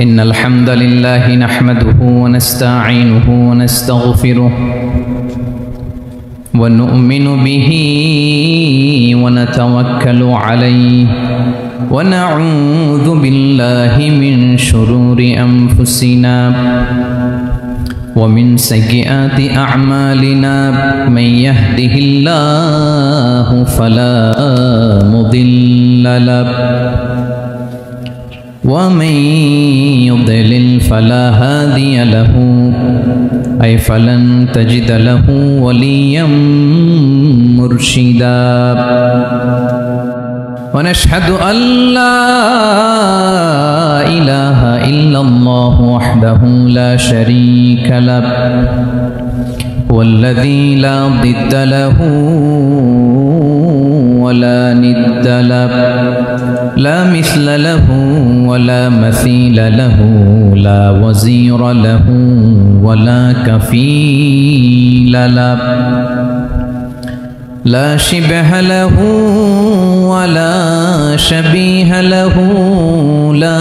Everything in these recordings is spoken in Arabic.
إن الحمد لله نحمده ونستعينه ونستغفره ونؤمن به ونتوكل عليه ونعوذ بالله من شرور أنفسنا ومن سيئات أعمالنا من يهده الله فلا مضل له ومن يضلل فلا هادي له أي فلن تجد له وليا مرشدا ونشهد أن لا إله إلا الله وحده لا شريك له والذي لا ضد له ولا ند له لا مثل له ولا مثيل له لا وزير له ولا كفيل له لا شبه له ولا شبيه له لا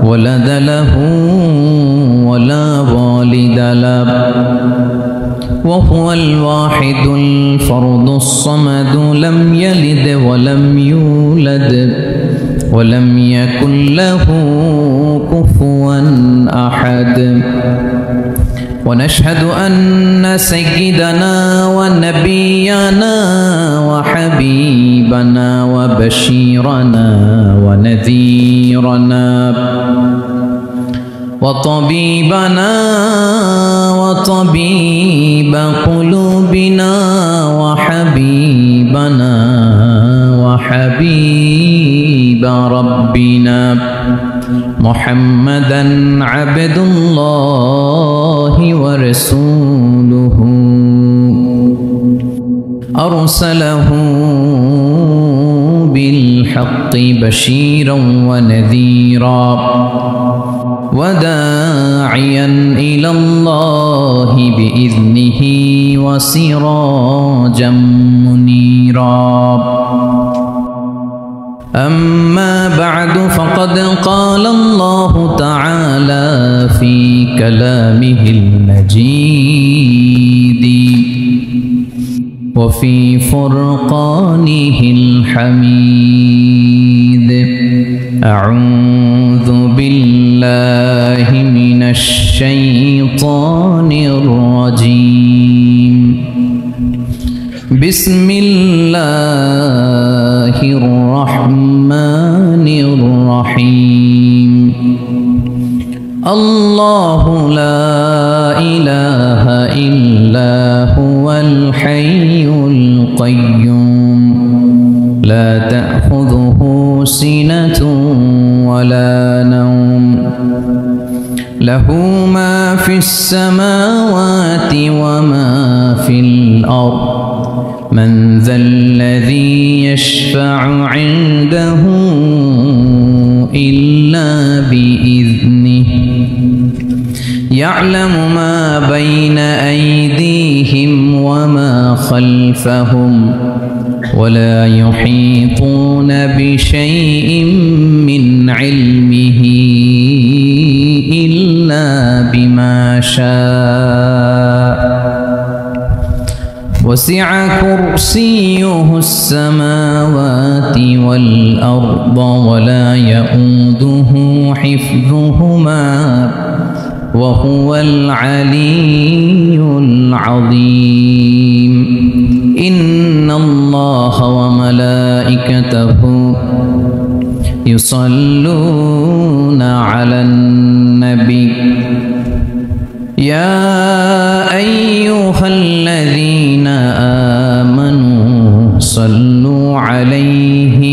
ولد له ولا والد له وهو الواحد الفرد الصمد لم يلد ولم يولد ولم يكن له كفوا أحد ونشهد أن سيدنا ونبينا وحبيبنا وبشيرنا ونذيرنا وطبيبنا وطبيب قلوبنا وحبيبنا وحبيب ربنا محمدا عبد الله ورسوله أرسله بالحق بشيرا ونذيرا وداعيا إلى الله بإذنه وسراجا منيرا أما بعد فقد قال الله تعالى في كلامه المجيد وفي فرقانه الحميد أعوذ بالله من الشيطان الرجيم بسم الله الرحمن الرحيم الله لا إله إلا هو الحي القيوم لا تأخذه سنة ولا نوم له ما في السماوات وما في الأرض من ذا الذي يشفع عنده إلا بإذنه يعلم ما بين أيديهم وما خلفهم ولا يحيطون بشيء من علمه إلا بما شاء وسع كرسيه السماوات والأرض ولا يؤوده حفظهما وهو العلي العظيم إن الله وملائكته يصلون على النبي يا أيها الذين آمنوا صلوا عليه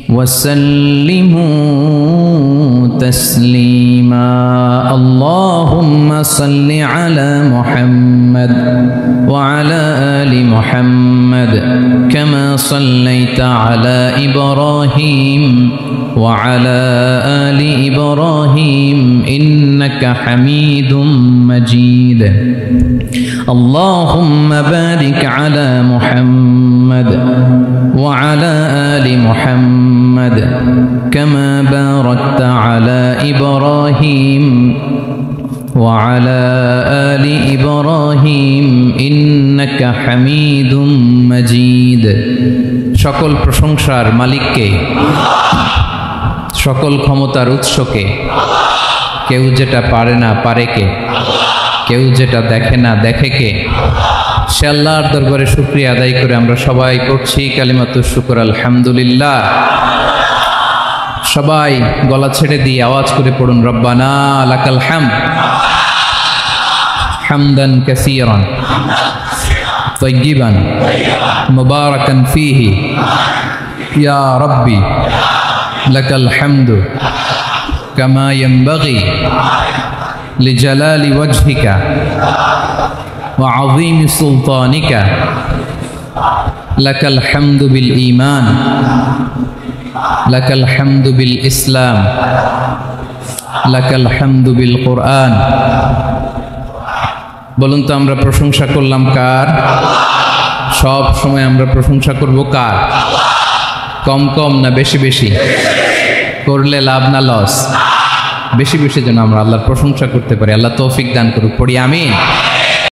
وسلموا تسليما اللهم صل على محمد وعلى آل محمد كما صليت على إبراهيم وعلى آل إبراهيم إنك حميد مجيد اللهم بارك على محمد وعلى آل محمد كما باركت باركت على إبراهيم وعلى آل إبراهيم إنك حميد مجيد সকল প্রশংসার মালিককে সকল ক্ষমতার উৎসকে কেউ যেটা পারে না পারে কে কেউ যেটা দেখে না দেখে কে সে আল্লাহর দরবারে শুকরিয়া আদায় করে আমরা সবাই পড়ছি কালিমাতুশ শুকর আলহামদুলিল্লাহ সবাই গলা ছেড়ে দিয়ে আওয়াজ করে পড়ুন রব্বানা লাকাল হামদ হামদান কাসীরান طيبا مباركا فيه يا ربي لك الحمد كما ينبغي لجلال وجهك وعظيم سلطانك لك الحمد بالإيمان لك الحمد بالإسلام لك الحمد بالقرآن বলুন তো আমরা প্রশংসা করলাম কার সব সময় আমরা প্রশংসা করব কার কম কম না বেশি বেশি করলে লাভ না লস বেশি বেশি যেন আমরা আল্লাহর প্রশংসা করতে পারি আল্লাহ তৌফিক দান করুক পড়ি আমিন